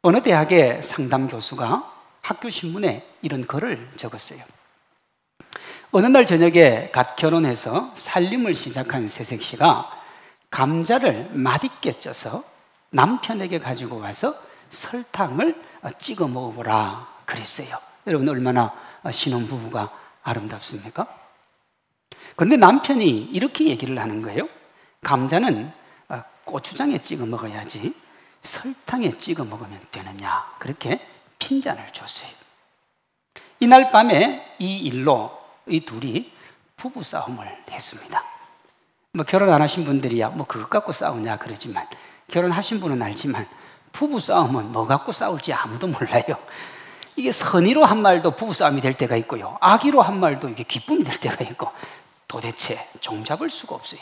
어느 대학의 상담 교수가 학교 신문에 이런 글을 적었어요. 어느 날 저녁에 갓 결혼해서 살림을 시작한 새색 씨가 감자를 맛있게 쪄서 남편에게 가지고 와서 설탕을 찍어 먹어보라 그랬어요. 여러분, 얼마나 신혼부부가 아름답습니까? 그런데 남편이 이렇게 얘기를 하는 거예요. 감자는 고추장에 찍어 먹어야지 설탕에 찍어 먹으면 되느냐, 그렇게 핀잔을 줬어요. 이날 밤에 이 일로 이 둘이 부부싸움을 했습니다. 결혼 안 하신 분들이야 그것 갖고 싸우냐 그러지만, 결혼하신 분은 알지만 부부싸움은 뭐 갖고 싸울지 아무도 몰라요. 이게 선의로 한 말도 부부싸움이 될 때가 있고요, 악의로 한 말도 이게 기쁨이 될 때가 있고, 도대체 종잡을 수가 없어요.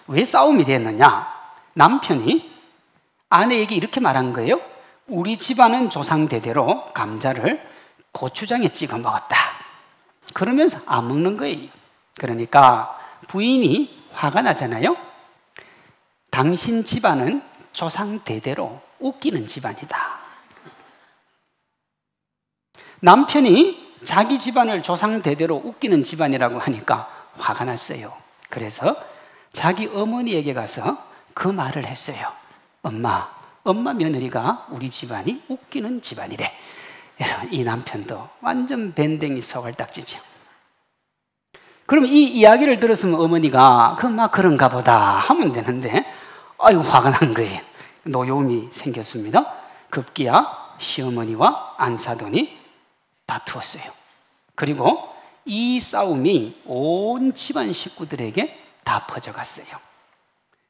왜 싸움이 됐느냐? 남편이 아내에게 이렇게 말한 거예요. 우리 집안은 조상 대대로 감자를 고추장에 찍어 먹었다. 그러면서 안 먹는 거예요. 그러니까 부인이 화가 나잖아요. 당신 집안은 조상 대대로 웃기는 집안이다. 남편이 자기 집안을 조상 대대로 웃기는 집안이라고 하니까 화가 났어요. 그래서 자기 어머니에게 가서 그 말을 했어요. 엄마 며느리가 우리 집안이 웃기는 집안이래. 여러분, 이 남편도 완전 밴댕이 소갈딱지죠. 그럼 이 이야기를 들었으면 어머니가 그런가 보다 하면 되는데, 아이고, 화가 난 거예요. 노여움이 생겼습니다. 급기야 시어머니와 안사돈이 다투었어요. 그리고 이 싸움이 온 집안 식구들에게 다 퍼져갔어요.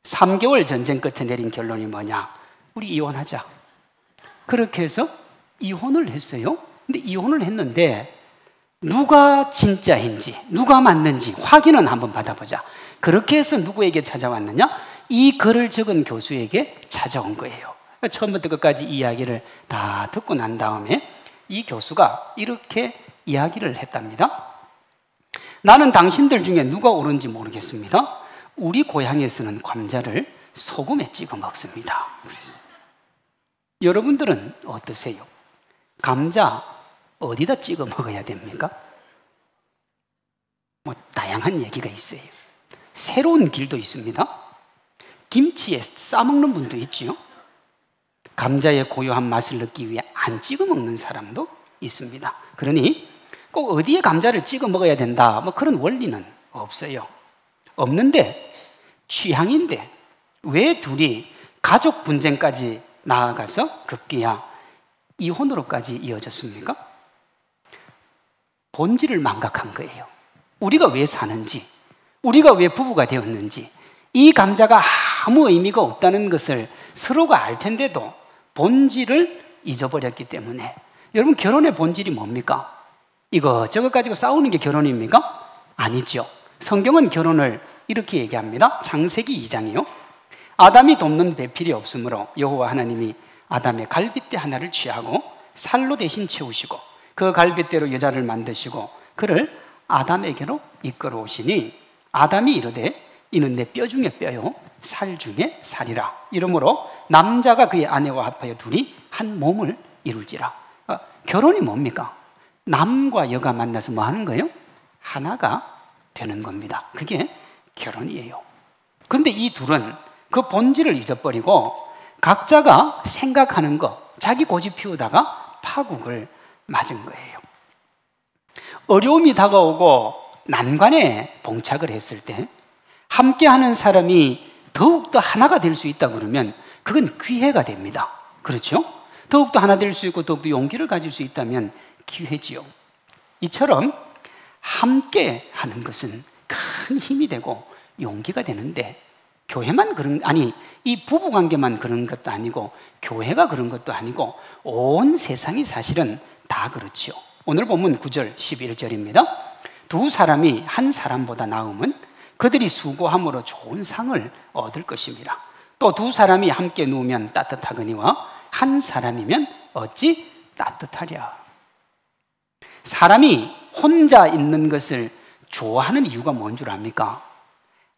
3개월 전쟁 끝에 내린 결론이 뭐냐? 우리 이혼하자. 그렇게 해서 이혼을 했어요. 근데 이혼을 했는데 누가 진짜인지, 누가 맞는지 확인은 한번 받아보자. 그렇게 해서 누구에게 찾아왔느냐? 이 글을 적은 교수에게 찾아온 거예요. 처음부터 끝까지 이야기를 다 듣고 난 다음에 이 교수가 이렇게 이야기를 했답니다. 나는 당신들 중에 누가 옳은지 모르겠습니다. 우리 고향에서는 감자를 소금에 찍어 먹습니다. 여러분들은 어떠세요? 감자 어디다 찍어 먹어야 됩니까? 다양한 얘기가 있어요. 새로운 길도 있습니다. 김치에 싸먹는 분도 있죠. 감자의 고요한 맛을 느끼기 위해 안 찍어 먹는 사람도 있습니다. 그러니 꼭 어디에 감자를 찍어 먹어야 된다, 그런 원리는 없어요. 없는데 취향인데 왜 둘이 가족 분쟁까지 나아가서 급기야 이혼으로까지 이어졌습니까? 본질을 망각한 거예요. 우리가 왜 사는지, 우리가 왜 부부가 되었는지, 이 감자가 아무 의미가 없다는 것을 서로가 알 텐데도 본질을 잊어버렸기 때문에. 여러분, 결혼의 본질이 뭡니까? 이것저것 가지고 싸우는 게 결혼입니까? 아니죠. 성경은 결혼을 이렇게 얘기합니다. 창세기 2장이요. 아담이 돕는 배필이 없으므로 여호와 하나님이 아담의 갈빗대 하나를 취하고 살로 대신 채우시고 그 갈빗대로 여자를 만드시고 그를 아담에게로 이끌어 오시니 아담이 이르되 이는 내 뼈 중에 뼈요 살 중에 살이라. 이러므로 남자가 그의 아내와 합하여 둘이 한 몸을 이룰지라. 결혼이 뭡니까? 남과 여가 만나서 뭐 하는 거예요? 하나가 되는 겁니다. 그게 결혼이에요. 그런데 이 둘은 그 본질을 잊어버리고 각자가 생각하는 것, 자기 고집 피우다가 파국을 맞은 거예요. 어려움이 다가오고 난관에 봉착을 했을 때 함께하는 사람이 더욱더 하나가 될 수 있다 그러면 그건 기회가 됩니다. 그렇죠? 더욱더 하나 될 수 있고 더욱더 용기를 가질 수 있다면 기회지요. 이처럼 함께 하는 것은 큰 힘이 되고 용기가 되는데 교회만 이 부부관계만 그런 것도 아니고 교회가 그런 것도 아니고 온 세상이 사실은 다 그렇죠. 오늘 본문 9절 11절입니다. 두 사람이 한 사람보다 나음은 그들이 수고함으로 좋은 상을 얻을 것입니다. 또 두 사람이 함께 누우면 따뜻하거니와 한 사람이면 어찌 따뜻하랴. 사람이 혼자 있는 것을 좋아하는 이유가 뭔 줄 압니까?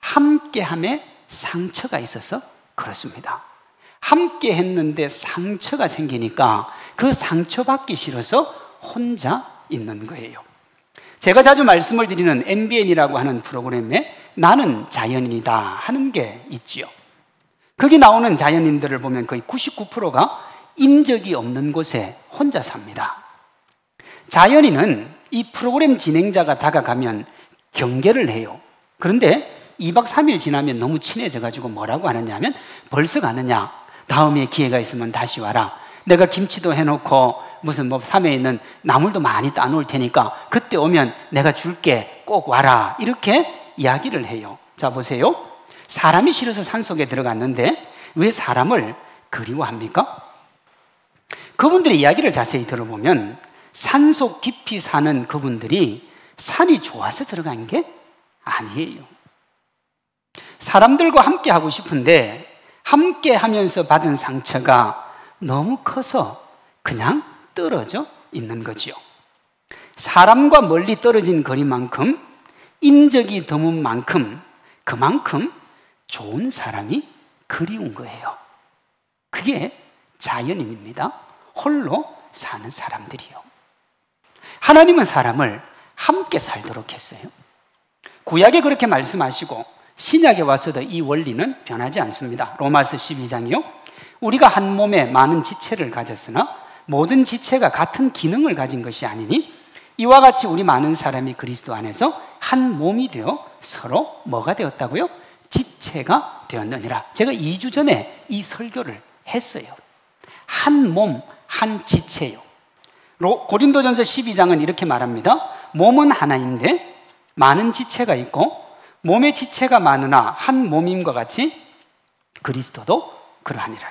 함께함에 상처가 있어서 그렇습니다. 함께 했는데 상처가 생기니까 그 상처받기 싫어서 혼자 있는 거예요. 제가 자주 말씀을 드리는 MBN이라고 하는 프로그램에 나는 자연인이다 하는 게 있지요. 거기 나오는 자연인들을 보면 거의 99%가 인적이 없는 곳에 혼자 삽니다. 자연인은 이 프로그램 진행자가 다가가면 경계를 해요. 그런데 2박 3일 지나면 너무 친해져가지고 뭐라고 하느냐 하면 벌써 가느냐? 다음에 기회가 있으면 다시 와라. 내가 김치도 해놓고 무슨 뭐 산에 있는 나물도 많이 따놓을 테니까 그때 오면 내가 줄게, 꼭 와라. 이렇게 이야기를 해요. 자, 보세요. 사람이 싫어서 산속에 들어갔는데 왜 사람을 그리워합니까? 그분들의 이야기를 자세히 들어보면 산속 깊이 사는 그분들이 산이 좋아서 들어간 게 아니에요. 사람들과 함께 하고 싶은데 함께 하면서 받은 상처가 너무 커서 그냥 떨어져 있는 거지요. 사람과 멀리 떨어진 거리만큼 인적이 드문 만큼 그만큼 좋은 사람이 그리운 거예요. 그게 자연인입니다. 홀로 사는 사람들이요. 하나님은 사람을 함께 살도록 했어요. 구약에 그렇게 말씀하시고 신약에 와서도 이 원리는 변하지 않습니다. 로마서 12장이요. 우리가 한 몸에 많은 지체를 가졌으나 모든 지체가 같은 기능을 가진 것이 아니니 이와 같이 우리 많은 사람이 그리스도 안에서 한 몸이 되어 서로 뭐가 되었다고요? 지체가 되었느니라. 제가 2주 전에 이 설교를 했어요. 한 몸, 한 지체요. 고린도전서 12장은 이렇게 말합니다. 몸은 하나인데 많은 지체가 있고 몸의 지체가 많으나 한 몸임과 같이 그리스도도 그러하니라.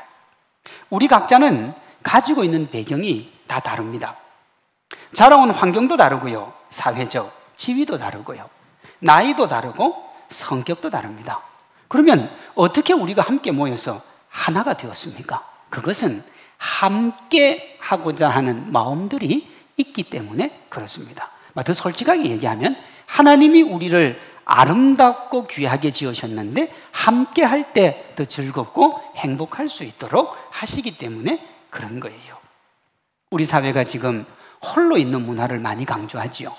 우리 각자는 가지고 있는 배경이 다 다릅니다. 자라온 환경도 다르고요. 사회적 지위도 다르고요. 나이도 다르고 성격도 다릅니다. 그러면 어떻게 우리가 함께 모여서 하나가 되었습니까? 그것은 함께 하고자 하는 마음들이 있기 때문에 그렇습니다. 더 솔직하게 얘기하면 하나님이 우리를 아름답고 귀하게 지으셨는데 함께 할 때 더 즐겁고 행복할 수 있도록 하시기 때문에 그런 거예요. 우리 사회가 지금 홀로 있는 문화를 많이 강조하지요.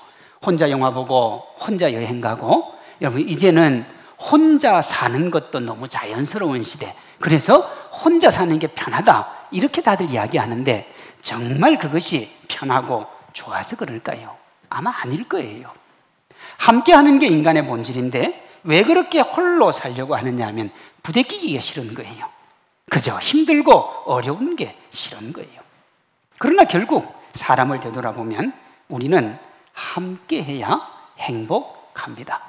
혼자 영화 보고 혼자 여행 가고, 여러분 이제는 혼자 사는 것도 너무 자연스러운 시대. 그래서 혼자 사는 게 편하다 이렇게 다들 이야기하는데 정말 그것이 편하고 좋아서 그럴까요? 아마 아닐 거예요. 함께 하는 게 인간의 본질인데 왜 그렇게 홀로 살려고 하느냐 하면 부대끼기가 싫은 거예요. 그저 힘들고 어려운 게 싫은 거예요. 그러나 결국 사람을 되돌아보면 우리는 함께 해야 행복합니다.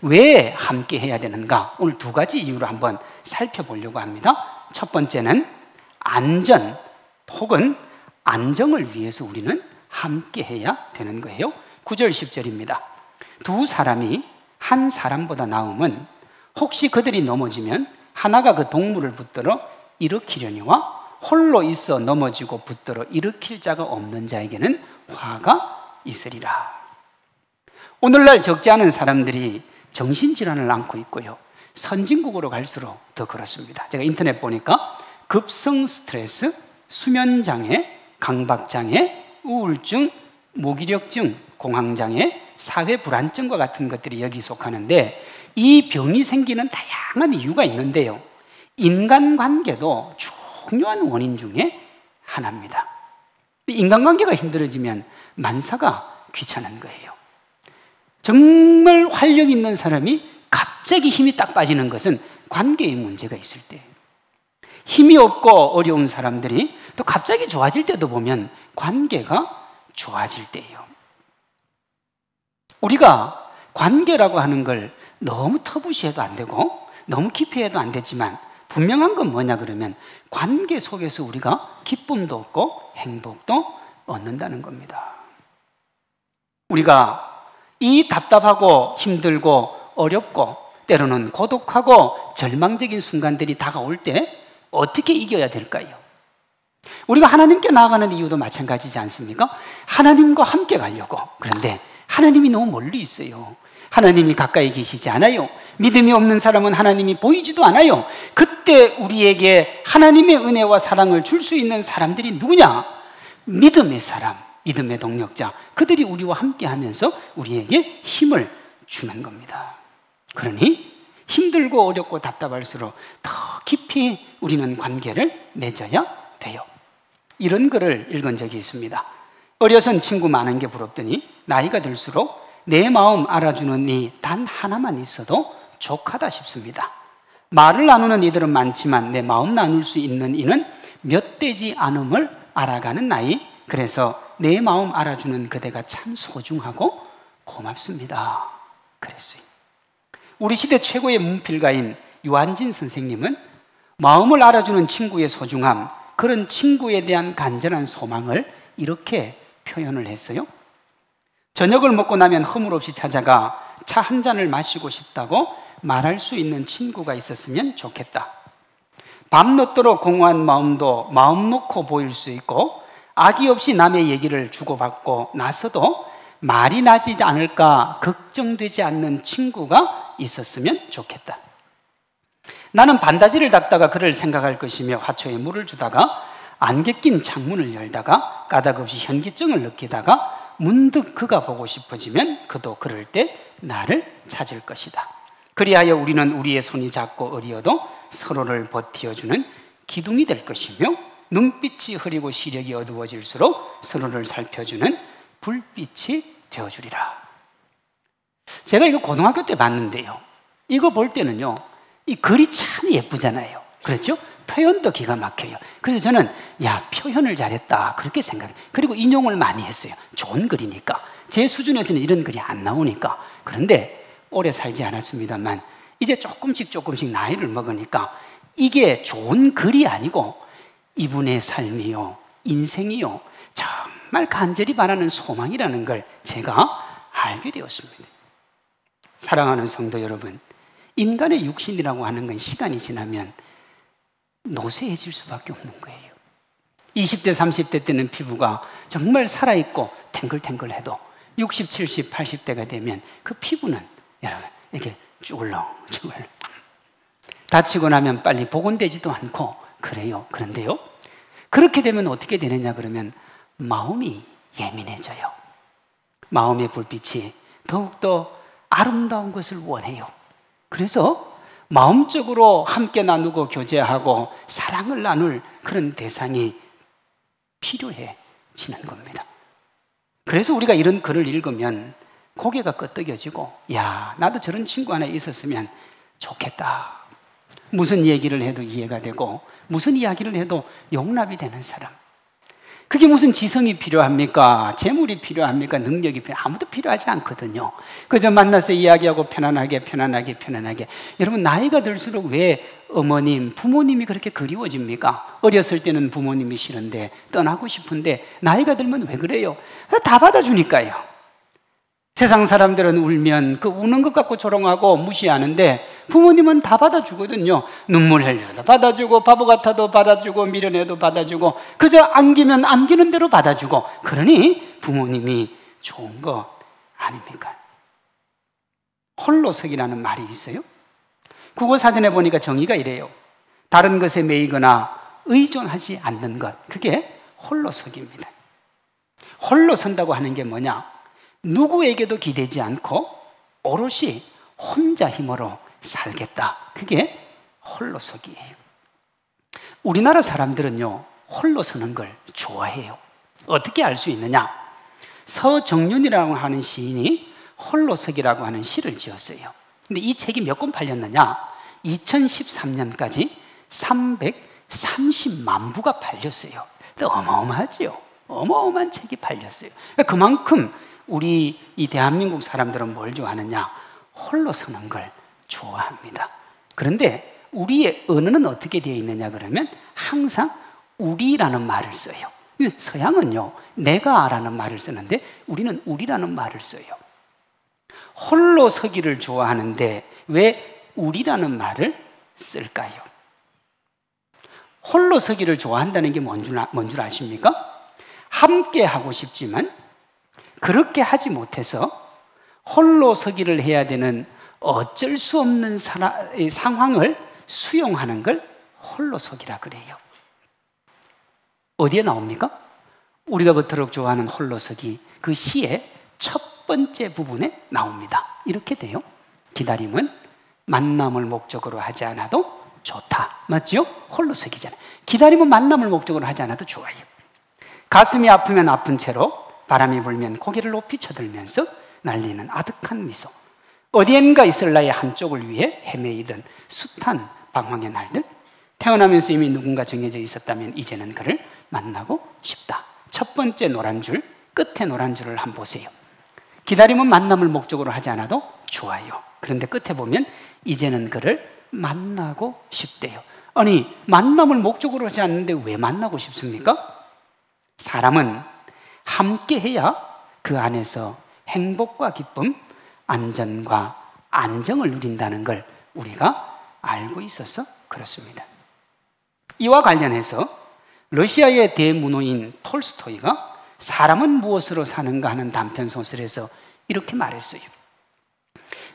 왜 함께 해야 되는가? 오늘 2가지 이유로 한번 살펴보려고 합니다. 첫 번째는 안전 혹은 안정을 위해서 우리는 함께 해야 되는 거예요. 9절 10절입니다. 두 사람이 한 사람보다 나음은 혹시 그들이 넘어지면 하나가 그 동물을 붙들어 일으키려니와 홀로 있어 넘어지고 붙들어 일으킬 자가 없는 자에게는 화가 있으리라. 오늘날 적지 않은 사람들이 정신질환을 앓고 있고요. 선진국으로 갈수록 더 그렇습니다. 제가 인터넷 보니까 급성 스트레스, 수면장애, 강박장애, 우울증, 무기력증, 공황장애, 사회불안증과 같은 것들이 여기 속하는데 이 병이 생기는 다양한 이유가 있는데요. 인간관계도 중요한 원인 중에 하나입니다. 인간관계가 힘들어지면 만사가 귀찮은 거예요. 정말 활력 있는 사람이 갑자기 힘이 딱 빠지는 것은 관계에 문제가 있을 때예요. 힘이 없고 어려운 사람들이 또 갑자기 좋아질 때도 보면 관계가 좋아질 때예요. 우리가 관계라고 하는 걸 너무 터부시해도 안 되고 너무 깊이 해도 안 되지만 분명한 건 뭐냐 그러면 관계 속에서 우리가 기쁨도 얻고 행복도 얻는다는 겁니다. 우리가 이 답답하고 힘들고 어렵고 때로는 고독하고 절망적인 순간들이 다가올 때 어떻게 이겨야 될까요? 우리가 하나님께 나아가는 이유도 마찬가지지 않습니까? 하나님과 함께 가려고. 그런데 하나님이 너무 멀리 있어요. 하나님이 가까이 계시지 않아요. 믿음이 없는 사람은 하나님이 보이지도 않아요. 그때 우리에게 하나님의 은혜와 사랑을 줄 수 있는 사람들이 누구냐? 믿음의 사람, 믿음의 동력자. 그들이 우리와 함께 하면서 우리에게 힘을 주는 겁니다. 그러니 힘들고 어렵고 답답할수록 더 깊이 우리는 관계를 맺어야 돼요. 이런 글을 읽은 적이 있습니다. 어려선 친구 많은 게 부럽더니 나이가 들수록 내 마음 알아주는 이 단 하나만 있어도 족하다 싶습니다. 말을 나누는 이들은 많지만 내 마음 나눌 수 있는 이는 몇 되지 않음을 알아가는 나이. 그래서 내 마음 알아주는 그대가 참 소중하고 고맙습니다. 그랬어요. 우리 시대 최고의 문필가인 유한진 선생님은 마음을 알아주는 친구의 소중함, 그런 친구에 대한 간절한 소망을 이렇게 표현을 했어요. 저녁을 먹고 나면 허물없이 찾아가 차 한 잔을 마시고 싶다고 말할 수 있는 친구가 있었으면 좋겠다. 밤늦도록 공허한 마음도 마음 놓고 보일 수 있고 악의 없이 남의 얘기를 주고받고 나서도 말이 나지 않을까 걱정되지 않는 친구가 있었으면 좋겠다. 나는 반다지를 닦다가 그를 생각할 것이며 화초에 물을 주다가 안개 낀 창문을 열다가 까닭없이 현기증을 느끼다가 문득 그가 보고 싶어지면 그도 그럴 때 나를 찾을 것이다. 그리하여 우리는 우리의 손이 작고 어리어도 서로를 버티어주는 기둥이 될 것이며 눈빛이 흐리고 시력이 어두워질수록 서로를 살펴주는 불빛이 되어주리라. 제가 이거 고등학교 때 봤는데요, 이거 볼 때는요, 이 글이 참 예쁘잖아요. 그렇죠? 표현도 기가 막혀요. 그래서 저는 야, 표현을 잘했다 그렇게 생각해요. 그리고 인용을 많이 했어요. 좋은 글이니까. 제 수준에서는 이런 글이 안 나오니까. 그런데 오래 살지 않았습니다만 이제 조금씩 나이를 먹으니까 이게 좋은 글이 아니고 이분의 삶이요, 인생이요, 정말 간절히 바라는 소망이라는 걸 제가 알게 되었습니다. 사랑하는 성도 여러분, 인간의 육신이라고 하는 건 시간이 지나면 노쇠해질 수밖에 없는 거예요. 20대, 30대 때는 피부가 정말 살아있고 탱글탱글해도 60, 70, 80대가 되면 그 피부는 여러분 이렇게 쭈글렁 다치고 나면 빨리 복원되지도 않고 그래요. 그런데요, 그렇게 되면 어떻게 되느냐 그러면 마음이 예민해져요. 마음의 불빛이 더욱더 아름다운 것을 원해요. 그래서 마음적으로 함께 나누고 교제하고 사랑을 나눌 그런 대상이 필요해지는 겁니다. 그래서 우리가 이런 글을 읽으면 고개가 끄덕여지고 야, 나도 저런 친구 하나 있었으면 좋겠다. 무슨 얘기를 해도 이해가 되고 무슨 이야기를 해도 용납이 되는 사람. 그게 무슨 지성이 필요합니까? 재물이 필요합니까? 능력이 아무도 필요하지 않거든요. 그저 만나서 이야기하고 편안하게. 여러분, 나이가 들수록 왜 어머님, 부모님이 그렇게 그리워집니까? 어렸을 때는 부모님이 싫은데 떠나고 싶은데 나이가 들면 왜 그래요? 다 받아주니까요. 세상 사람들은 울면 그 우는 것 갖고 조롱하고 무시하는데 부모님은 다 받아주거든요. 눈물 흘려도 받아주고 바보 같아도 받아주고 미련해도 받아주고 그저 안기면 안기는 대로 받아주고. 그러니 부모님이 좋은 거 아닙니까? 홀로서기라는 말이 있어요. 국어사전에 보니까 정의가 이래요. 다른 것에 매이거나 의존하지 않는 것, 그게 홀로서기입니다. 홀로 선다고 하는 게 뭐냐? 누구에게도 기대지 않고 오롯이 혼자 힘으로 살겠다. 그게 홀로서기예요. 우리나라 사람들은요, 홀로 서는 걸 좋아해요. 어떻게 알 수 있느냐? 서정윤이라고 하는 시인이 홀로서기라고 하는 시를 지었어요. 근데 이 책이 몇 권 팔렸느냐? 2013년까지 330만 부가 팔렸어요. 어마어마하지요. 어마어마한 책이 팔렸어요. 그만큼 우리 이 대한민국 사람들은 뭘 좋아하느냐? 홀로 서는 걸 좋아합니다. 그런데 우리의 언어는 어떻게 되어 있느냐 그러면 항상 우리라는 말을 써요. 서양은요, 내가라는 말을 쓰는데 우리는 우리라는 말을 써요. 홀로 서기를 좋아하는데 왜 우리라는 말을 쓸까요? 홀로 서기를 좋아한다는 게 뭔 줄 아십니까? 함께 하고 싶지만 그렇게 하지 못해서 홀로 서기를 해야 되는 어쩔 수 없는 상황을 수용하는 걸 홀로 서기라 그래요. 어디에 나옵니까? 우리가 그토록 좋아하는 홀로 서기 그 시의 첫 번째 부분에 나옵니다. 이렇게 돼요. 기다림은 만남을 목적으로 하지 않아도 좋다. 맞죠? 홀로 서기잖아요. 기다림은 만남을 목적으로 하지 않아도 좋아요. 가슴이 아프면 아픈 채로 바람이 불면 고개를 높이 쳐들면서 날리는 아득한 미소. 어디엔가 있을 나의 한쪽을 위해 헤매이던 숱한 방황의 날들. 태어나면서 이미 누군가 정해져 있었다면 이제는 그를 만나고 싶다. 첫 번째 노란 줄, 끝에 노란 줄을 한번 보세요. 기다림은 만남을 목적으로 하지 않아도 좋아요. 그런데 끝에 보면 이제는 그를 만나고 싶대요. 아니, 만남을 목적으로 하지 않는데 왜 만나고 싶습니까? 사람은 함께 해야 그 안에서 행복과 기쁨, 안전과 안정을 누린다는 걸 우리가 알고 있어서 그렇습니다. 이와 관련해서 러시아의 대문호인 톨스토이가 사람은 무엇으로 사는가 하는 단편 소설에서 이렇게 말했어요.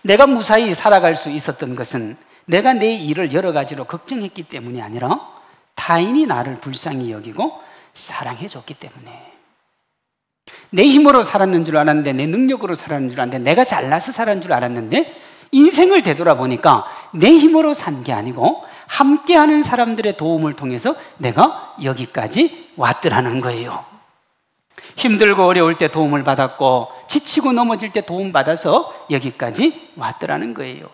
내가 무사히 살아갈 수 있었던 것은 내가 내 일을 여러 가지로 걱정했기 때문이 아니라 타인이 나를 불쌍히 여기고 사랑해줬기 때문에. 내 힘으로 살았는 줄 알았는데, 내 능력으로 살았는 줄 알았는데, 내가 잘나서 살았는 줄 알았는데 인생을 되돌아보니까 내 힘으로 산 게 아니고 함께하는 사람들의 도움을 통해서 내가 여기까지 왔더라는 거예요. 힘들고 어려울 때 도움을 받았고 지치고 넘어질 때 도움받아서 여기까지 왔더라는 거예요.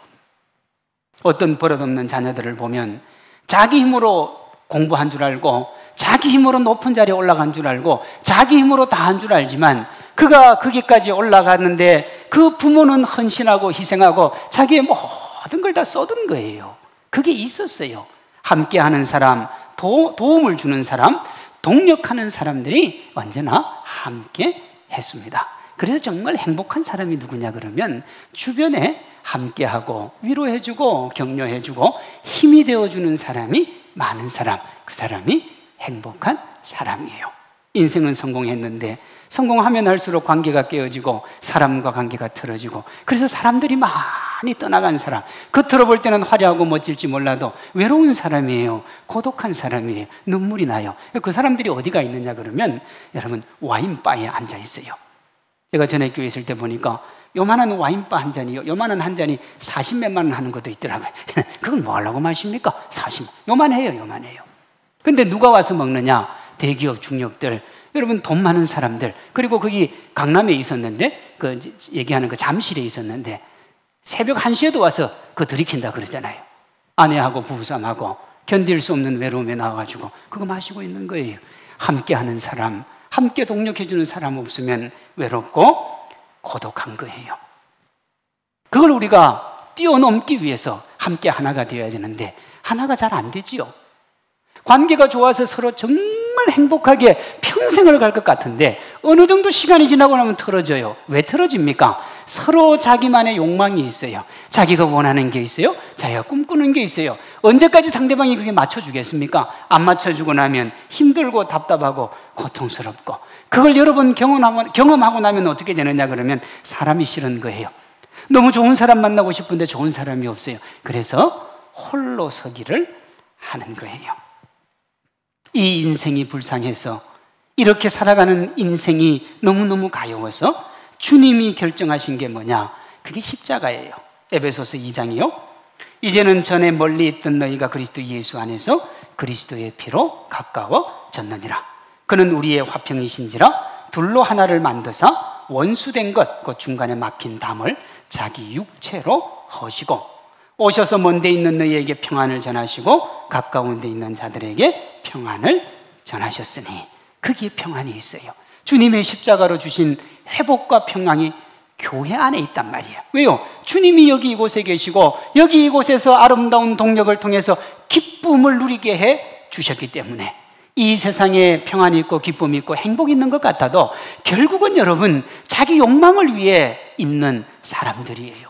어떤 버릇없는 자녀들을 보면 자기 힘으로 공부한 줄 알고 자기 힘으로 높은 자리에 올라간 줄 알고 자기 힘으로 다 한 줄 알지만 그가 거기까지 올라갔는데 그 부모는 헌신하고 희생하고 자기의 모든 걸 다 쏟은 거예요. 그게 있었어요. 함께하는 사람, 도움을 주는 사람, 동력하는 사람들이 언제나 함께 했습니다. 그래서 정말 행복한 사람이 누구냐 그러면 주변에 함께하고 위로해주고 격려해주고 힘이 되어주는 사람이 많은 사람, 그 사람이 행복한 사람이에요. 인생은 성공했는데 성공하면 할수록 관계가 깨어지고 사람과 관계가 틀어지고 그래서 사람들이 많이 떠나간 사람, 겉으로 볼 때는 화려하고 멋질지 몰라도 외로운 사람이에요. 고독한 사람이에요. 눈물이 나요. 그 사람들이 어디가 있느냐 그러면 여러분 와인바에 앉아 있어요. 제가 전에 교회 있을 때 보니까 요만한 와인바 한 잔이요, 요만한 한 잔이 40몇만 원 하는 것도 있더라고요. 그걸 뭐 하려고 마십니까? 40, 요만해요. 요만해요. 근데 누가 와서 먹느냐? 대기업 중력들, 여러분 돈 많은 사람들. 그리고 거기 강남에 있었는데 그 얘기하는 그 잠실에 있었는데 새벽 1시에도 와서 그거 들이킨다 그러잖아요. 아내하고 부부싸움하고 견딜 수 없는 외로움에 나와가지고 그거 마시고 있는 거예요. 함께하는 사람, 함께 동력해주는 사람 없으면 외롭고 고독한 거예요. 그걸 우리가 뛰어넘기 위해서 함께 하나가 되어야 되는데 하나가 잘 안 되지요. 관계가 좋아서 서로 정말 행복하게 평생을 갈 것 같은데 어느 정도 시간이 지나고 나면 틀어져요. 왜 틀어집니까? 서로 자기만의 욕망이 있어요. 자기가 원하는 게 있어요. 자기가 꿈꾸는 게 있어요. 언제까지 상대방이 그게 맞춰주겠습니까? 안 맞춰주고 나면 힘들고 답답하고 고통스럽고 그걸 여러 번 경험하고 나면 어떻게 되느냐 그러면 사람이 싫은 거예요. 너무 좋은 사람 만나고 싶은데 좋은 사람이 없어요. 그래서 홀로 서기를 하는 거예요. 이 인생이 불쌍해서 이렇게 살아가는 인생이 너무너무 가여워서 주님이 결정하신 게 뭐냐? 그게 십자가예요. 에베소서 2장이요. 이제는 전에 멀리 있던 너희가 그리스도 예수 안에서 그리스도의 피로 가까워졌느니라. 그는 우리의 화평이신지라 둘로 하나를 만드사 원수된 것, 그 중간에 막힌 담을 자기 육체로 허시고 오셔서 먼 데 있는 너희에게 평안을 전하시고 가까운 데 있는 자들에게 평안을 전하셨으니 거기에 평안이 있어요. 주님의 십자가로 주신 회복과 평안이 교회 안에 있단 말이에요. 왜요? 주님이 여기 이곳에 계시고 여기 이곳에서 아름다운 동력을 통해서 기쁨을 누리게 해 주셨기 때문에 이 세상에 평안이 있고 기쁨이 있고 행복이 있는 것 같아도 결국은 여러분 자기 욕망을 위해 있는 사람들이에요.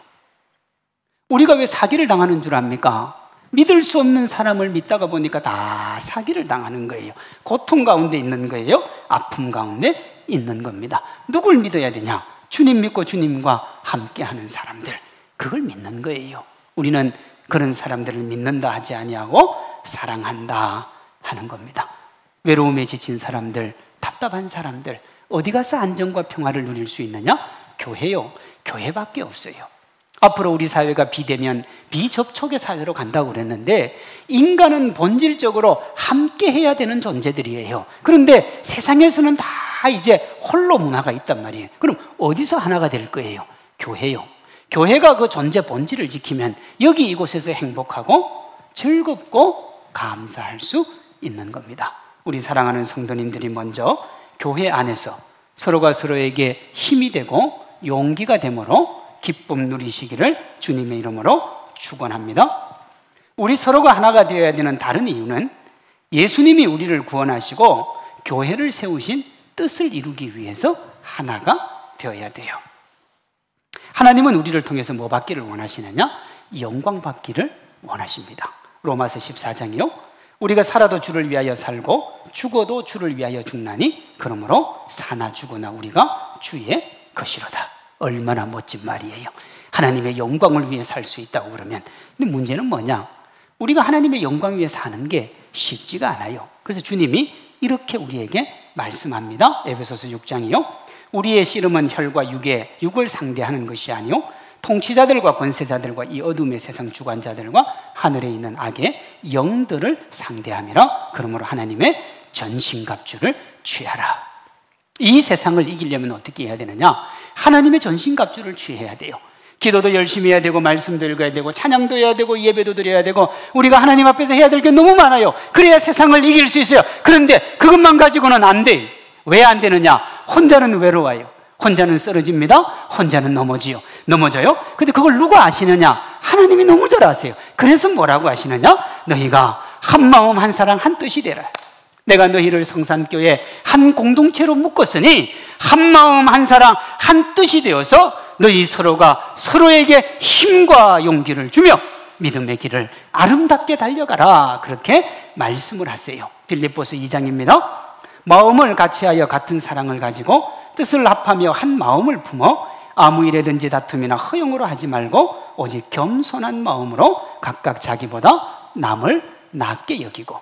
우리가 왜 사기를 당하는 줄 압니까? 믿을 수 없는 사람을 믿다가 보니까 다 사기를 당하는 거예요. 고통 가운데 있는 거예요. 아픔 가운데 있는 겁니다. 누굴 믿어야 되냐? 주님 믿고 주님과 함께하는 사람들, 그걸 믿는 거예요. 우리는 그런 사람들을 믿는다 하지 아니하고 사랑한다 하는 겁니다. 외로움에 지친 사람들, 답답한 사람들, 어디 가서 안정과 평화를 누릴 수 있느냐? 교회요. 교회밖에 없어요. 앞으로 우리 사회가 비대면, 비접촉의 사회로 간다고 그랬는데 인간은 본질적으로 함께 해야 되는 존재들이에요. 그런데 세상에서는 다 이제 홀로 문화가 있단 말이에요. 그럼 어디서 하나가 될 거예요? 교회요. 교회가 그 존재 본질을 지키면 여기 이곳에서 행복하고 즐겁고 감사할 수 있는 겁니다. 우리 사랑하는 성도님들이 먼저 교회 안에서 서로가 서로에게 힘이 되고 용기가 되므로 기쁨 누리시기를 주님의 이름으로 축원합니다. 우리 서로가 하나가 되어야 되는 다른 이유는 예수님이 우리를 구원하시고 교회를 세우신 뜻을 이루기 위해서 하나가 되어야 돼요. 하나님은 우리를 통해서 뭐 받기를 원하시느냐? 영광 받기를 원하십니다. 로마서 14장이요. 우리가 살아도 주를 위하여 살고 죽어도 주를 위하여 죽나니 그러므로 사나 죽으나 우리가 주의 것이로다. 얼마나 멋진 말이에요. 하나님의 영광을 위해 살 수 있다고 그러면. 근데 문제는 뭐냐? 우리가 하나님의 영광 위해 사는 게 쉽지가 않아요. 그래서 주님이 이렇게 우리에게 말씀합니다. 에베소서 6장이요. 우리의 씨름은 혈과 육을 상대하는 것이 아니요 통치자들과 권세자들과 이 어둠의 세상 주관자들과 하늘에 있는 악의 영들을 상대함이라. 그러므로 하나님의 전신갑주를 취하라. 이 세상을 이기려면 어떻게 해야 되느냐? 하나님의 전신갑주를 취해야 돼요. 기도도 열심히 해야 되고 말씀도 읽어야 되고 찬양도 해야 되고 예배도 드려야 되고 우리가 하나님 앞에서 해야 될 게 너무 많아요. 그래야 세상을 이길 수 있어요. 그런데 그것만 가지고는 안 돼요. 왜 안 되느냐? 혼자는 외로워요. 혼자는 쓰러집니다. 혼자는 넘어져요. 근데 그걸 누가 아시느냐? 하나님이 너무 잘 아세요. 그래서 뭐라고 하시느냐? 너희가 한 마음 한 사랑 한 뜻이 되라. 내가 너희를 성산교회 한 공동체로 묶었으니 한 마음 한 사랑 한 뜻이 되어서 너희 서로가 서로에게 힘과 용기를 주며 믿음의 길을 아름답게 달려가라. 그렇게 말씀을 하세요. 빌립보서 2장입니다. 마음을 같이하여 같은 사랑을 가지고 뜻을 합하며 한 마음을 품어 아무 일에든지 다툼이나 허용으로 하지 말고 오직 겸손한 마음으로 각각 자기보다 남을 낮게 여기고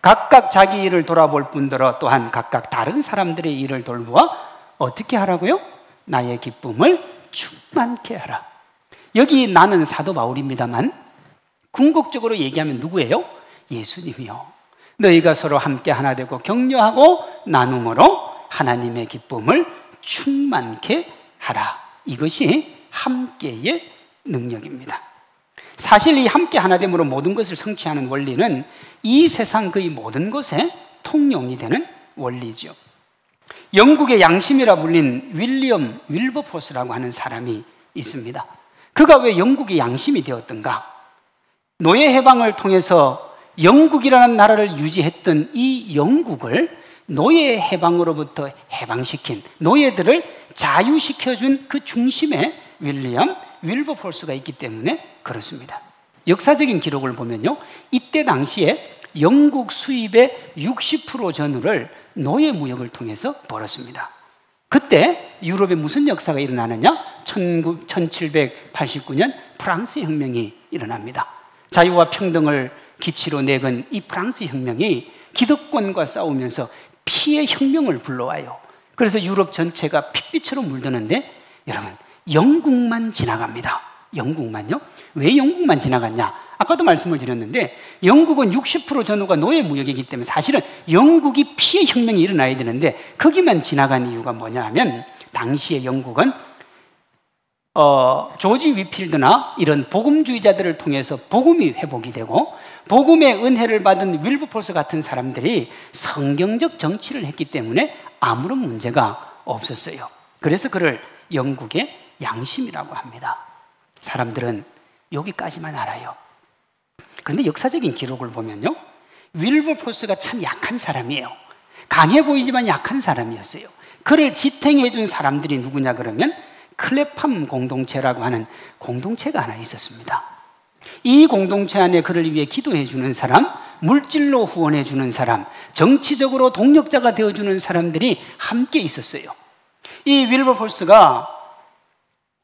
각각 자기 일을 돌아볼 뿐더러 또한 각각 다른 사람들의 일을 돌보아 어떻게 하라고요? 나의 기쁨을 충만케 하라. 여기 나는 사도 바울입니다만 궁극적으로 얘기하면 누구예요? 예수님이요. 너희가 서로 함께 하나 되고 격려하고 나눔으로 하나님의 기쁨을 충만케 하라. 이것이 함께의 능력입니다. 사실 이 함께 하나됨으로 모든 것을 성취하는 원리는 이 세상 거의 모든 것에 통용이 되는 원리죠. 영국의 양심이라 불린 윌리엄 윌버포스라고 하는 사람이 있습니다. 그가 왜 영국의 양심이 되었던가? 노예 해방을 통해서 영국이라는 나라를 유지했던 이 영국을 노예 해방으로부터 해방시킨, 노예들을 자유시켜준 그 중심에 윌리엄 윌버포스가 있기 때문에 그렇습니다. 역사적인 기록을 보면요, 이때 당시에 영국 수입의 60% 전후를 노예 무역을 통해서 벌었습니다. 그때 유럽에 무슨 역사가 일어나느냐? 1789년 프랑스 혁명이 일어납니다. 자유와 평등을 기치로 내건 이 프랑스 혁명이 기득권과 싸우면서 피의 혁명을 불러와요. 그래서 유럽 전체가 핏빛으로 물드는데 여러분, 영국만 지나갑니다. 영국만요? 왜 영국만 지나갔냐? 아까도 말씀을 드렸는데 영국은 60% 전후가 노예 무역이기 때문에 사실은 영국이 피의 혁명이 일어나야 되는데 거기만 지나간 이유가 뭐냐 하면 당시에 영국은 조지 위필드나 이런 복음주의자들을 통해서 복음이 회복이 되고 복음의 은혜를 받은 윌버포스 같은 사람들이 성경적 정치를 했기 때문에 아무런 문제가 없었어요. 그래서 그를 영국의 양심이라고 합니다. 사람들은 여기까지만 알아요. 그런데 역사적인 기록을 보면요, 윌버포스가 참 약한 사람이에요. 강해 보이지만 약한 사람이었어요. 그를 지탱해 준 사람들이 누구냐 그러면 클레팜 공동체라고 하는 공동체가 하나 있었습니다. 이 공동체 안에 그를 위해 기도해 주는 사람, 물질로 후원해 주는 사람, 정치적으로 동력자가 되어 주는 사람들이 함께 있었어요. 이 윌버포스가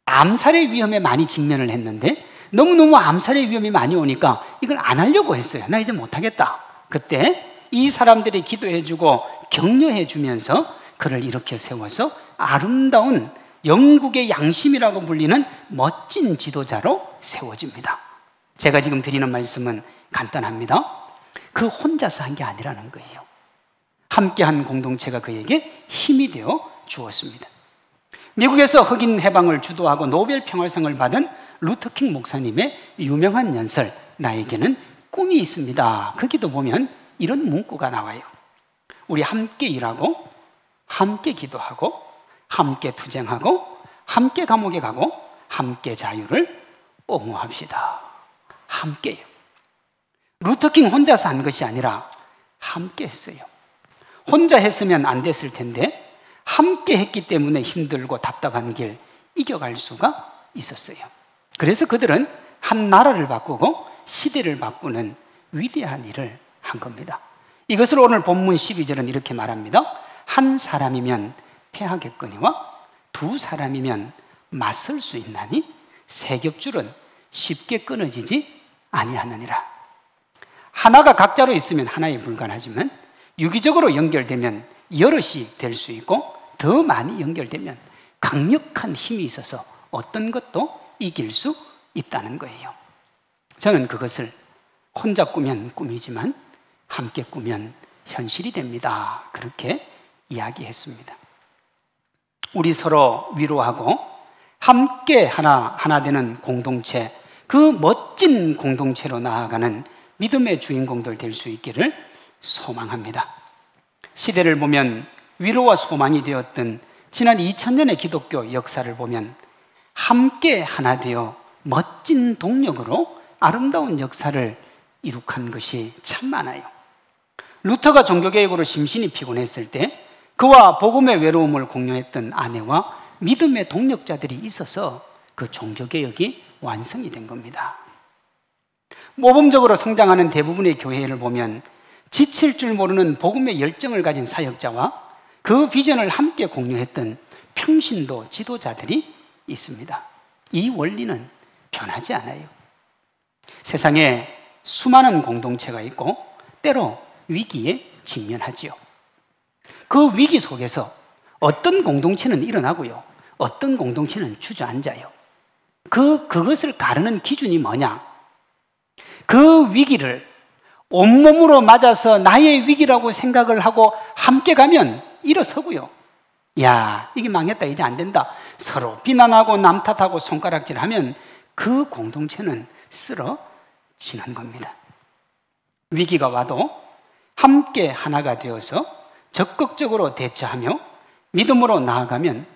암살의 위험에 많이 직면을 했는데 너무너무 암살의 위험이 많이 오니까 이걸 안 하려고 했어요. 나 이제 못하겠다. 그때 이 사람들이 기도해주고 격려해주면서 그를 일으켜 세워서 아름다운 영국의 양심이라고 불리는 멋진 지도자로 세워집니다. 제가 지금 드리는 말씀은 간단합니다. 그 혼자서 한 게 아니라는 거예요. 함께한 공동체가 그에게 힘이 되어 주었습니다. 미국에서 흑인 해방을 주도하고 노벨 평화상을 받은 루터킹 목사님의 유명한 연설, 나에게는 꿈이 있습니다. 거기도 보면 이런 문구가 나와요. 우리 함께 일하고 함께 기도하고 함께 투쟁하고 함께 감옥에 가고 함께 자유를 옹호합시다. 함께요. 루터킹 혼자서 한 것이 아니라 함께 했어요. 혼자 했으면 안 됐을 텐데 함께 했기 때문에 힘들고 답답한 길 이겨갈 수가 있었어요. 그래서 그들은 한 나라를 바꾸고 시대를 바꾸는 위대한 일을 한 겁니다. 이것을 오늘 본문 12절은 이렇게 말합니다. 한 사람이면 패하겠거니와 두 사람이면 맞설 수 있나니 세 겹줄은 쉽게 끊어지지 아니하느니라. 하나가 각자로 있으면 하나에 불과하지만 유기적으로 연결되면 여럿이 될 수 있고 더 많이 연결되면 강력한 힘이 있어서 어떤 것도 이길 수 있다는 거예요. 저는 그것을 혼자 꾸면 꿈이지만 함께 꾸면 현실이 됩니다. 그렇게 이야기했습니다. 우리 서로 위로하고 함께 하나 되는 공동체, 그 멋진 공동체로 나아가는 믿음의 주인공들 될 수 있기를 소망합니다. 시대를 보면 위로와 소망이 되었던 지난 2000년의 기독교 역사를 보면 함께 하나 되어 멋진 동력으로 아름다운 역사를 이룩한 것이 참 많아요. 루터가 종교개혁으로 심신이 피곤했을 때 그와 복음의 외로움을 공유했던 아내와 믿음의 동력자들이 있어서 그 종교개혁이 완성이 된 겁니다. 모범적으로 성장하는 대부분의 교회를 보면 지칠 줄 모르는 복음의 열정을 가진 사역자와 그 비전을 함께 공유했던 평신도 지도자들이 있습니다. 이 원리는 변하지 않아요. 세상에 수많은 공동체가 있고 때로 위기에 직면하지요. 그 위기 속에서 어떤 공동체는 일어나고요, 어떤 공동체는 주저앉아요. 그것을 가르는 기준이 뭐냐? 그 위기를 온몸으로 맞아서 나의 위기라고 생각을 하고 함께 가면 일어서고요. 야, 이게 망했다, 이제 안 된다. 서로 비난하고 남 탓하고 손가락질하면 그 공동체는 쓰러지는 겁니다. 위기가 와도 함께 하나가 되어서 적극적으로 대처하며 믿음으로 나아가면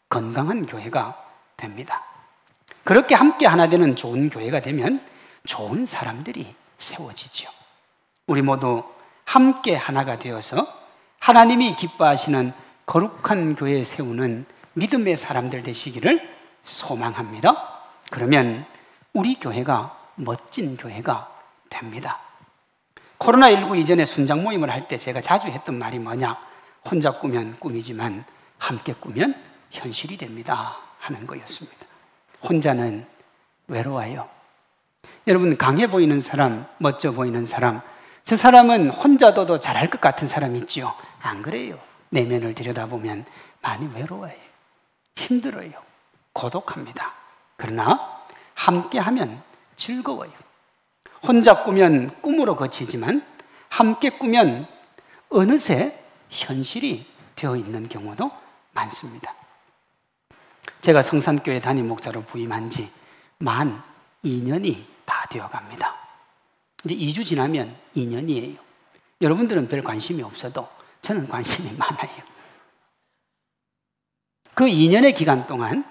건강한 교회가 됩니다. 그렇게 함께 하나 되는 좋은 교회가 되면 좋은 사람들이 세워지죠. 우리 모두 함께 하나가 되어서 하나님이 기뻐하시는 거룩한 교회 세우는 믿음의 사람들 되시기를 소망합니다. 그러면 우리 교회가 멋진 교회가 됩니다. 코로나19 이전에 순장 모임을 할 때 제가 자주 했던 말이 뭐냐? 혼자 꾸면 꿈이지만 함께 꾸면 현실이 됩니다 하는 거였습니다. 혼자는 외로워요. 여러분, 강해 보이는 사람, 멋져 보이는 사람, 저 사람은 혼자도 잘할 것 같은 사람 있지요? 안 그래요. 내면을 들여다보면 많이 외로워요. 힘들어요. 고독합니다. 그러나 함께하면 즐거워요. 혼자 꾸면 꿈으로 그치지만 함께 꾸면 어느새 현실이 되어 있는 경우도 많습니다. 제가 성산교회 담임 목사로 부임한 지 만 2년이 다 되어 갑니다. 이제 2주 지나면 2년이에요. 여러분들은 별 관심이 없어도 저는 관심이 많아요. 그 2년의 기간 동안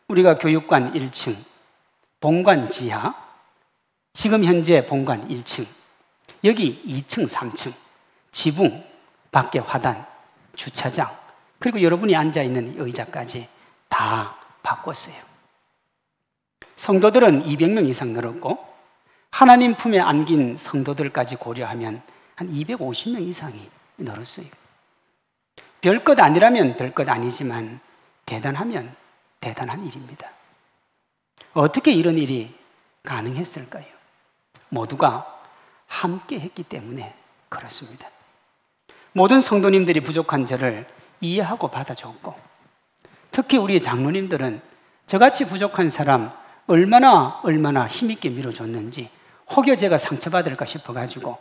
우리가 교육관 1층, 본관 지하, 지금 현재 본관 1층, 여기 2층, 3층, 지붕, 밖에 화단, 주차장, 그리고 여러분이 앉아있는 의자까지 다 바꿨어요. 성도들은 200명 이상 늘었고 하나님 품에 안긴 성도들까지 고려하면 한 250명 이상이 늘었어요. 별것 아니라면 별것 아니지만 대단하면 대단한 일입니다. 어떻게 이런 일이 가능했을까요? 모두가 함께 했기 때문에 그렇습니다. 모든 성도님들이 부족한 저를 이해하고 받아줬고, 특히 우리 장로님들은 저같이 부족한 사람 얼마나 힘있게 밀어줬는지, 혹여 제가 상처받을까 싶어가지고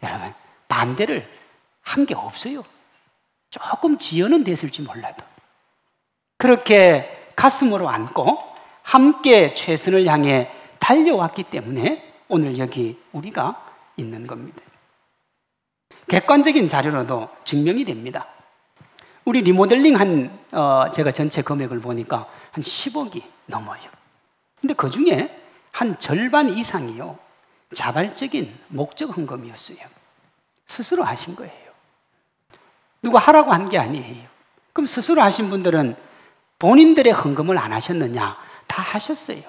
여러분 반대를 한 게 없어요. 조금 지연은 됐을지 몰라도 그렇게 가슴으로 안고 함께 최선을 향해 달려왔기 때문에 오늘 여기 우리가 있는 겁니다. 객관적인 자료로도 증명이 됩니다. 우리 리모델링 제가 전체 금액을 보니까 한 10억이 넘어요. 근데 그 중에 한 절반 이상이요, 자발적인 목적 헌금이었어요. 스스로 하신 거예요. 누가 하라고 한 게 아니에요. 그럼 스스로 하신 분들은 본인들의 헌금을 안 하셨느냐? 다 하셨어요.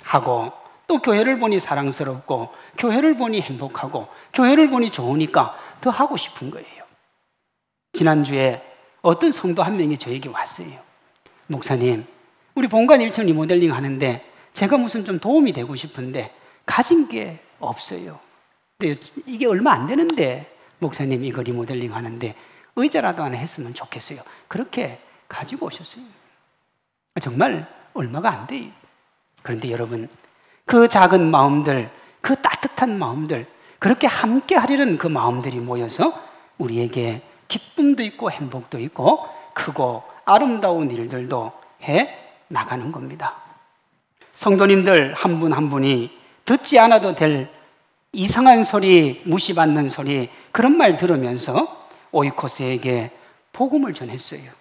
하고 또 교회를 보니 사랑스럽고, 교회를 보니 행복하고, 교회를 보니 좋으니까 더 하고 싶은 거예요. 지난주에 어떤 성도 한 명이 저에게 왔어요. 목사님, 우리 본관 1층 리모델링 하는데 제가 무슨 좀 도움이 되고 싶은데 가진 게 없어요. 근데 이게 얼마 안 되는데 목사님 이거 리모델링 하는데 의자라도 하나 했으면 좋겠어요. 그렇게 가지고 오셨어요. 정말 얼마가 안 돼요. 그런데 여러분, 그 작은 마음들, 그 따뜻한 마음들, 그렇게 함께 하려는 그 마음들이 모여서 우리에게 기쁨도 있고 행복도 있고 크고 아름다운 일들도 해 나가는 겁니다. 성도님들 한 분 한 분이 듣지 않아도 될 이상한 소리, 무시받는 소리, 그런 말 들으면서 오이코스에게 복음을 전했어요.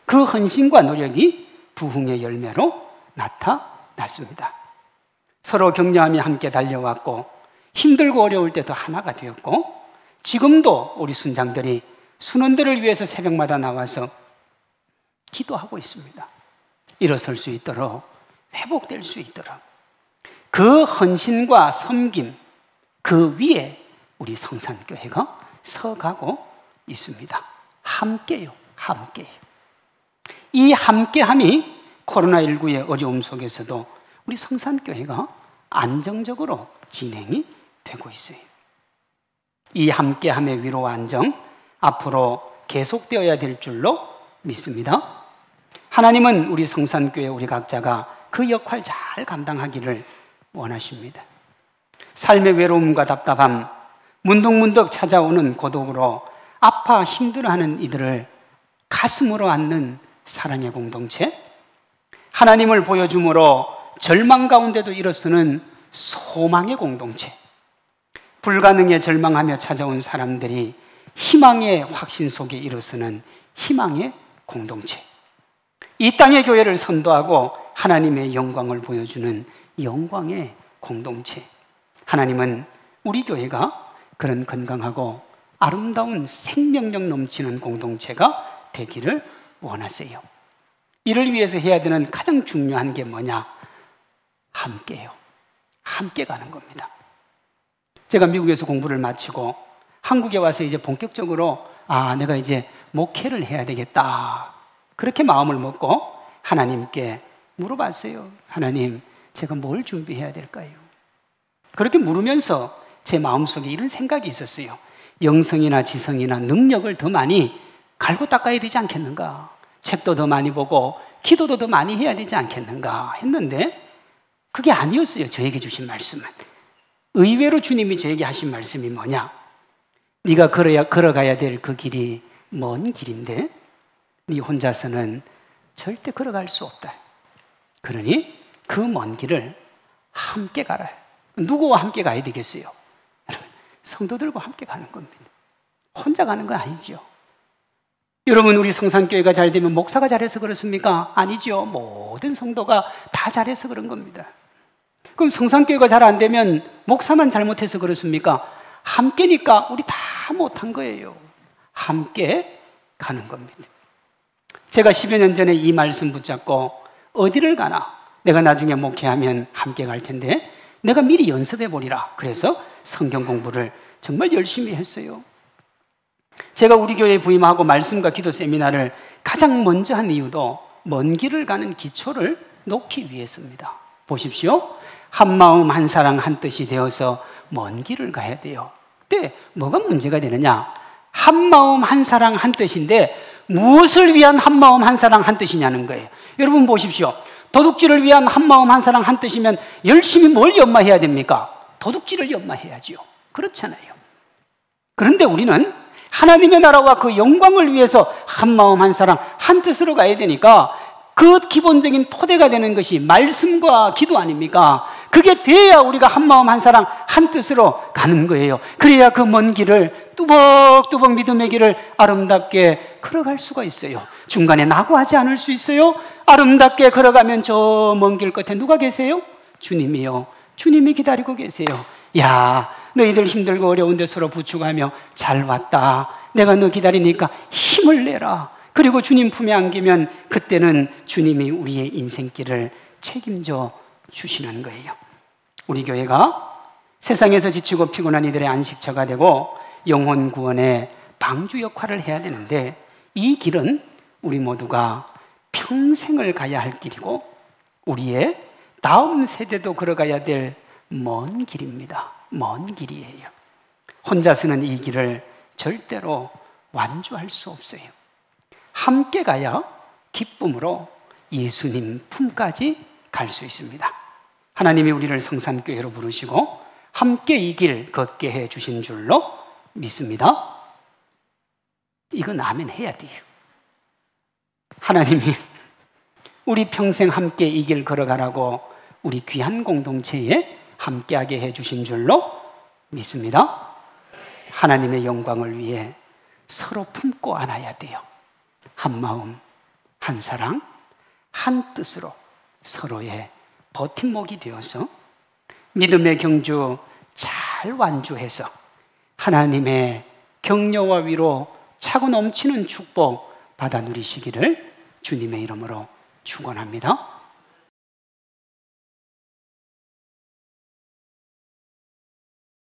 그 헌신과 노력이 부흥의 열매로 나타났습니다. 서로 격려하며 함께 달려왔고, 힘들고 어려울 때도 하나가 되었고, 지금도 우리 순장들이 순원들을 위해서 새벽마다 나와서 기도하고 있습니다. 일어설 수 있도록, 회복될 수 있도록. 그 헌신과 섬김, 그 위에 우리 성산교회가 서가고 있습니다. 함께요, 함께. 이 함께함이 코로나19의 어려움 속에서도 우리 성산교회가 안정적으로 진행이 되고 있어요. 이 함께함의 위로와 안정, 앞으로 계속되어야 될 줄로 믿습니다. 하나님은 우리 성산교회 우리 각자가 그 역할 잘 감당하기를 원하십니다. 삶의 외로움과 답답함, 문득문득 찾아오는 고독으로 아파 힘들어하는 이들을 가슴으로 안는 사랑의 공동체, 하나님을 보여줌으로 절망 가운데도 일어서는 소망의 공동체, 불가능에 절망하며 찾아온 사람들이 희망의 확신 속에 일어서는 희망의 공동체, 이 땅의 교회를 선도하고 하나님의 영광을 보여주는 영광의 공동체. 하나님은 우리 교회가 그런 건강하고 아름다운 생명력 넘치는 공동체가 되기를 원하세요. 이를 위해서 해야 되는 가장 중요한 게 뭐냐? 함께요. 함께 가는 겁니다. 제가 미국에서 공부를 마치고 한국에 와서 이제 본격적으로 내가 이제 목회를 해야 되겠다, 그렇게 마음을 먹고 하나님께 물어봤어요. 하나님, 제가 뭘 준비해야 될까요? 그렇게 물으면서 제 마음속에 이런 생각이 있었어요. 영성이나 지성이나 능력을 더 많이 갈고 닦아야 되지 않겠는가? 책도 더 많이 보고 기도도 더 많이 해야 되지 않겠는가 했는데, 그게 아니었어요. 저에게 주신 말씀은. 의외로 주님이 저에게 하신 말씀이 뭐냐? 네가 걸어가야 될 그 길이 먼 길인데 네 혼자서는 절대 걸어갈 수 없다. 그러니 그 먼 길을 함께 가라. 누구와 함께 가야 되겠어요? 성도들과 함께 가는 겁니다. 혼자 가는 건 아니죠. 여러분, 우리 성산교회가 잘 되면 목사가 잘해서 그렇습니까? 아니죠. 모든 성도가 다 잘해서 그런 겁니다. 그럼 성산교회가 잘 안 되면 목사만 잘못해서 그렇습니까? 함께니까 우리 다 못한 거예요. 함께 가는 겁니다. 제가 10여 년 전에 이 말씀 붙잡고 어디를 가나 내가 나중에 목회하면 함께 갈 텐데 내가 미리 연습해 보리라. 그래서 성경 공부를 정말 열심히 했어요. 제가 우리 교회에 부임하고 말씀과 기도 세미나를 가장 먼저 한 이유도 먼 길을 가는 기초를 놓기 위해서입니다. 보십시오. 한 마음 한 사랑 한 뜻이 되어서 먼 길을 가야 돼요. 근데 뭐가 문제가 되느냐? 한 마음 한 사랑 한 뜻인데 무엇을 위한 한 마음 한 사랑 한 뜻이냐는 거예요. 여러분 보십시오. 도둑질을 위한 한 마음 한 사랑 한 뜻이면 열심히 뭘 연마해야 됩니까? 도둑질을 연마해야지요. 그렇잖아요. 그런데 우리는 하나님의 나라와 그 영광을 위해서 한 마음 한 사랑 한 뜻으로 가야 되니까 그 기본적인 토대가 되는 것이 말씀과 기도 아닙니까? 그게 돼야 우리가 한 마음 한 사랑 한 뜻으로 가는 거예요. 그래야 그 먼 길을 뚜벅뚜벅 믿음의 길을 아름답게 걸어갈 수가 있어요. 중간에 낙오하지 않을 수 있어요. 아름답게 걸어가면 저 먼 길 끝에 누가 계세요? 주님이요. 주님이 기다리고 계세요. 야, 너희들 힘들고 어려운데 서로 부축하며 잘 왔다. 내가 너 기다리니까 힘을 내라. 그리고 주님 품에 안기면 그때는 주님이 우리의 인생길을 책임져 주시는 거예요. 우리 교회가 세상에서 지치고 피곤한 이들의 안식처가 되고 영혼 구원의 방주 역할을 해야 되는데 이 길은 우리 모두가 평생을 가야 할 길이고 우리의 다음 세대도 걸어가야 될 먼 길입니다. 먼 길이에요. 혼자서는 이 길을 절대로 완주할 수 없어요. 함께 가야 기쁨으로 예수님 품까지 갈 수 있습니다. 하나님이 우리를 성산교회로 부르시고 함께 이 길 걷게 해 주신 줄로 믿습니다. 이건 아멘 해야 돼요. 하나님이 우리 평생 함께 이 길 걸어가라고 우리 귀한 공동체에 함께하게 해 주신 줄로 믿습니다. 하나님의 영광을 위해 서로 품고 안아야 돼요. 한 마음, 한 사랑, 한 뜻으로 서로의 버팀목이 되어서 믿음의 경주 잘 완주해서 하나님의 격려와 위로 차고 넘치는 축복 받아 누리시기를 주님의 이름으로 축원합니다.